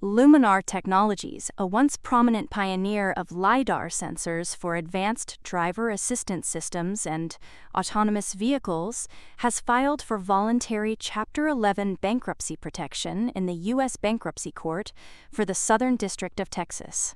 Luminar Technologies, a once prominent pioneer of LiDAR sensors for advanced driver assistance systems and autonomous vehicles, has filed for voluntary Chapter 11 bankruptcy protection in the U.S. Bankruptcy Court for the Southern District of Texas.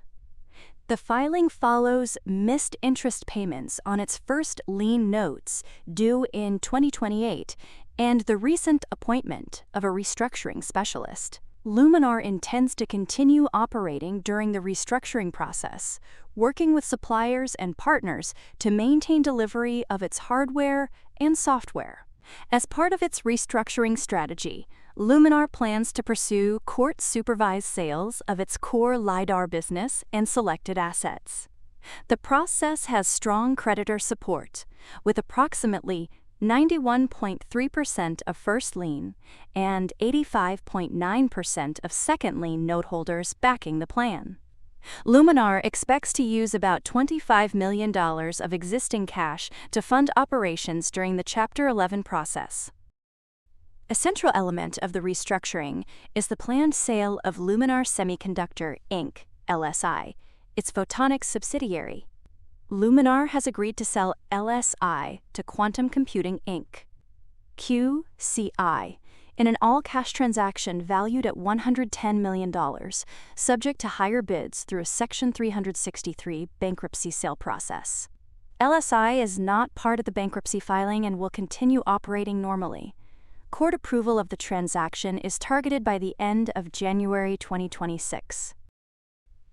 The filing follows missed interest payments on its first lien notes due in 2028 and the recent appointment of a restructuring specialist. Luminar intends to continue operating during the restructuring process, working with suppliers and partners to maintain delivery of its hardware and software. As part of its restructuring strategy, Luminar plans to pursue court-supervised sales of its core LiDAR business and selected assets. The process has strong creditor support, with approximately 91.3% of first lien and 85.9% of second lien noteholders backing the plan. Luminar expects to use about $25 million of existing cash to fund operations during the Chapter 11 process. A central element of the restructuring is the planned sale of Luminar Semiconductor, Inc., LSI, its photonics subsidiary. Luminar has agreed to sell LSI to Quantum Computing, Inc., QCI, in an all-cash transaction valued at $110 million, subject to higher bids through a Section 363 bankruptcy sale process. LSI is not part of the bankruptcy filing and will continue operating normally. Court approval of the transaction is targeted by the end of January 2026.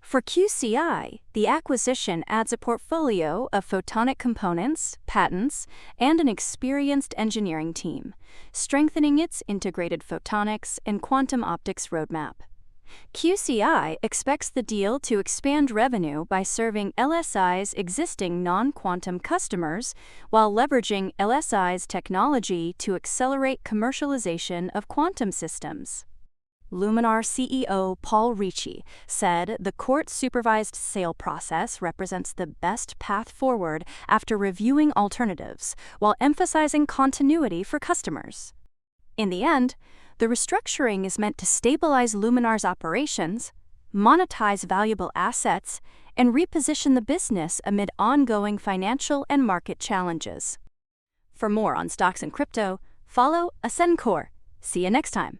For QCI, the acquisition adds a portfolio of photonic components, patents, and an experienced engineering team, strengthening its integrated photonics and quantum optics roadmap. QCI expects the deal to expand revenue by serving LSI's existing non-quantum customers while leveraging LSI's technology to accelerate commercialization of quantum systems. Luminar CEO Paul Ricci said the court-supervised sale process represents the best path forward after reviewing alternatives, while emphasizing continuity for customers. In the end, the restructuring is meant to stabilize Luminar's operations, monetize valuable assets, and reposition the business amid ongoing financial and market challenges. For more on stocks and crypto, follow Ascencore. See you next time.